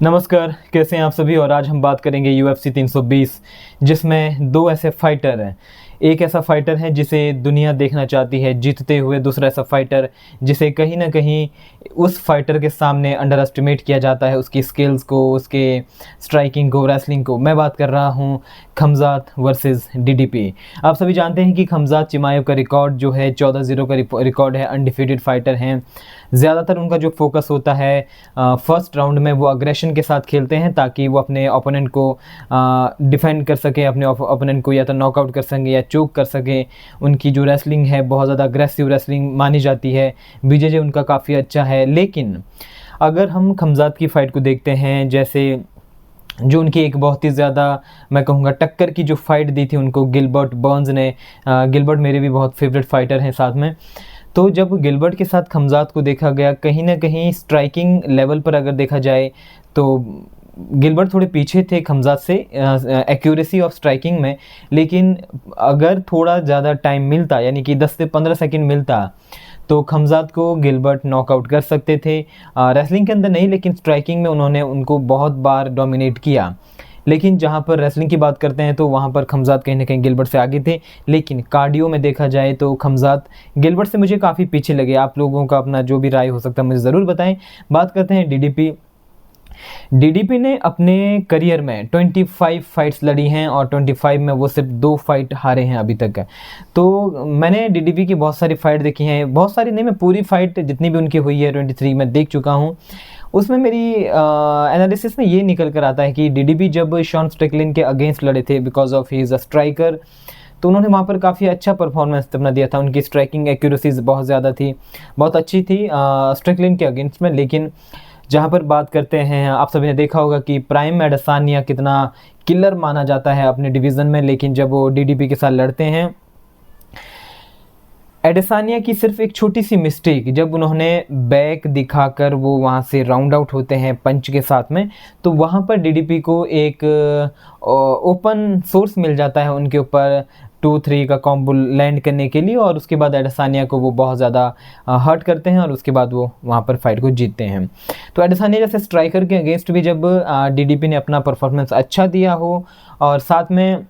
नमस्कार, कैसे हैं आप सभी। और आज हम बात करेंगे UFC 320, जिसमें दो ऐसे फाइटर हैं। एक ऐसा फाइटर है जिसे दुनिया देखना चाहती है जीतते हुए, दूसरा ऐसा फाइटर जिसे कहीं ना कहीं उस फाइटर के सामने अंडर एस्टिमेट किया जाता है, उसकी स्किल्स को, उसके स्ट्राइकिंग को, रेसलिंग को। मैं बात कर रहा हूँ खमजात वर्सेस डीडीपी। आप सभी जानते हैं कि खमजात चिमाएव का रिकॉर्ड जो है 14-0 का रिकॉर्ड है, अनडिफीटेड फाइटर हैं। ज़्यादातर उनका जो फोकस होता है फर्स्ट राउंड में वो अग्रेशन के साथ खेलते हैं, ताकि वो अपने ओपोनेंट को डिफेंड कर सकें, अपने ओपोनेंट को या तो नॉकआउट कर सकें या चोक कर सकें। उनकी जो रेसलिंग है बहुत ज़्यादा अग्रेसिव रेसलिंग मानी जाती है। बीजेजे उनका काफ़ी अच्छा है। लेकिन अगर हम खमजात की फ़ाइट को देखते हैं, जैसे जो उनकी एक बहुत ही ज़्यादा मैं कहूँगा टक्कर की जो फाइट दी थी उनको गिलबर्ट बर्न्स ने। गिलबर्ट मेरे भी बहुत फेवरेट फाइटर हैं साथ में। तो जब गिलबर्ट के साथ खमजात को देखा गया, कहीं ना कहीं स्ट्राइकिंग लेवल पर अगर देखा जाए तो गिलबर्ट थोड़े पीछे थे खमजात से एक्यूरेसी ऑफ स्ट्राइकिंग में। लेकिन अगर थोड़ा ज़्यादा टाइम मिलता, यानी कि 10 से 15 सेकंड मिलता, तो खमजात को गिलबर्ट नॉकआउट कर सकते थे। रेसलिंग के अंदर नहीं, लेकिन स्ट्राइकिंग में उन्होंने उनको बहुत बार डोमिनेट किया। लेकिन जहाँ पर रेसलिंग की बात करते हैं तो वहाँ पर खमजात कहीं ना कहीं गिलबर्ट से आगे थे। लेकिन कार्डियो में देखा जाए तो खमजात गिलबर्ट से मुझे काफ़ी पीछे लगे। आप लोगों का अपना जो भी राय हो सकता है मुझे ज़रूर बताएं। बात करते हैं डीडीपी ने अपने करियर में 25 फाइट्स लड़ी हैं और 25 में वो सिर्फ 2 फाइट हारे हैं अभी तक। तो मैंने डीडीपी की बहुत सारी फाइट देखी हैं, बहुत सारी नहीं, मैं पूरी फाइट जितनी भी उनकी हुई है 23 में देख चुका हूँ। उसमें मेरी एनालिसिस में ये निकल कर आता है कि डीडीपी जब शॉन स्ट्रिकलैंड के अगेंस्ट लड़े थे, because of he is a striker, तो उन्होंने वहाँ पर काफ़ी अच्छा परफॉर्मेंस अपना दिया था। उनकी स्ट्राइकिंग एक्यूरेसीज बहुत ज़्यादा थी, बहुत अच्छी थी स्ट्रिकलैंड के अगेंस्ट में। लेकिन जहाँ पर बात करते हैं, आप सभी ने देखा होगा कि प्राइम एडेसानिया कितना किलर माना जाता है अपने डिवीज़न में, लेकिन जब वो डीडीपी के साथ लड़ते हैं, एडेसानिया की सिर्फ एक छोटी सी मिस्टेक, जब उन्होंने बैक दिखाकर वो वहाँ से राउंड आउट होते हैं पंच के साथ में, तो वहाँ पर डीडीपी को एक ओपन सोर्स मिल जाता है उनके ऊपर 2-3 का कॉम्बो लैंड करने के लिए। और उसके बाद एडेसानिया को वो बहुत ज़्यादा हर्ट करते हैं और उसके बाद वो वहाँ पर फाइट को जीतते हैं। तो एडेसानिया जैसे स्ट्राइकर के अगेंस्ट भी जब डीडीपी ने अपना परफॉर्मेंस अच्छा दिया हो, और साथ में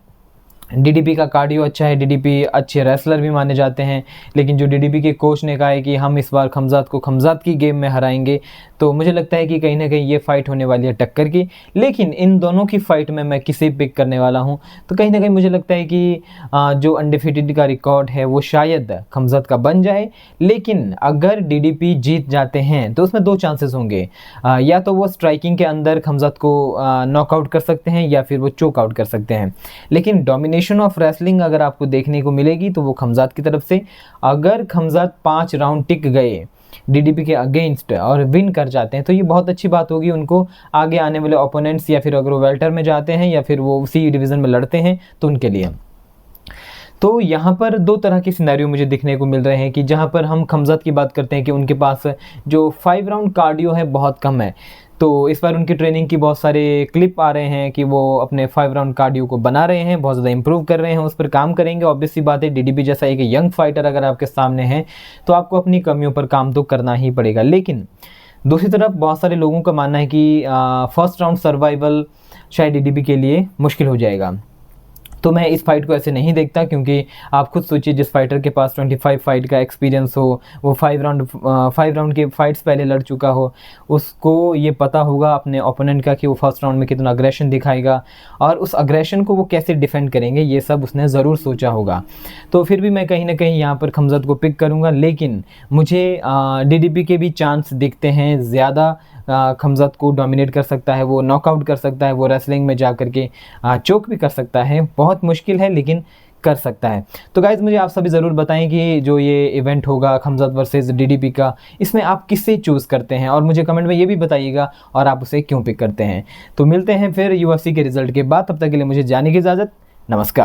डीडीपी का कार्डियो अच्छा है, डीडीपी अच्छे रेसलर भी माने जाते हैं, लेकिन जो डीडीपी के कोच ने कहा है कि हम इस बार खमजात को खमजात की गेम में हराएंगे, तो मुझे लगता है कि कहीं ना कहीं ये फ़ाइट होने वाली है टक्कर की। लेकिन इन दोनों की फ़ाइट में मैं किसे पिक करने वाला हूं, तो कहीं ना कहीं मुझे लगता है कि जो अनडिफीटेड का रिकॉर्ड है वो शायद खमजात का बन जाए। लेकिन अगर डीडीपी जीत जाते हैं तो उसमें 2 चांसेस होंगे, या तो वो स्ट्राइकिंग के अंदर खमजात को नॉकआउट कर सकते हैं या फिर वो चोक आउट कर सकते हैं। लेकिन डोमिनेशन ऑफ रेसलिंग अगर आपको देखने को मिलेगी तो वो खमजात की तरफ से। अगर खमजात 5 राउंड टिक गए डीडीपी के अगेंस्ट और विन कर जाते हैं, तो ये बहुत अच्छी बात होगी उनको आगे आने वाले ओपोनेंट्स, या फिर अगर वो वेल्टर में जाते हैं या फिर वो उसी डिवीज़न में लड़ते हैं तो उनके लिए। तो यहाँ पर 2 तरह के सिनेरियो मुझे दिखने को मिल रहे हैं, कि जहाँ पर हम खमजात की बात करते हैं कि उनके पास जो 5 राउंड कार्डियो है बहुत कम है। तो इस बार उनकी ट्रेनिंग की बहुत सारे क्लिप आ रहे हैं कि वो अपने 5 राउंड कार्डियो को बना रहे हैं, बहुत ज़्यादा इंप्रूव कर रहे हैं, उस पर काम करेंगे। ऑब्वियस सी बात है, डीडीपी जैसा एक यंग फाइटर अगर आपके सामने है तो आपको अपनी कमियों पर काम तो करना ही पड़ेगा। लेकिन दूसरी तरफ बहुत सारे लोगों का मानना है कि फर्स्ट राउंड सर्वाइवल शायद डीडीपी के लिए मुश्किल हो जाएगा। तो मैं इस फाइट को ऐसे नहीं देखता, क्योंकि आप खुद सोचिए, जिस फाइटर के पास 25 फाइट का एक्सपीरियंस हो, वो 5 राउंड के फाइट्स पहले लड़ चुका हो, उसको ये पता होगा अपने ओपोनेंट का कि वो फर्स्ट राउंड में कितना अग्रेशन दिखाएगा और उस अग्रेशन को वो कैसे डिफेंड करेंगे, ये सब उसने ज़रूर सोचा होगा। तो फिर भी मैं कहीं ना कहीं यहाँ पर खमजात को पिक करूँगा। लेकिन मुझे डीडीपी के भी चांस दिखते हैं ज़्यादा। खमजात को डोमिनेट कर सकता है, वो नॉकआउट कर सकता है, वो रेसलिंग में जा कर के चोक भी कर सकता है। बहुत मुश्किल है लेकिन कर सकता है। तो गाइज़ मुझे आप सभी ज़रूर बताएं कि जो ये इवेंट होगा खमजात वर्सेस डीडीपी का, इसमें आप किसे चूज़ करते हैं, और मुझे कमेंट में ये भी बताइएगा और आप उसे क्यों पिक करते हैं। तो मिलते हैं फिर UFC के रिजल्ट के बाद, तब तक के लिए मुझे जाने की इजाज़त। नमस्कार।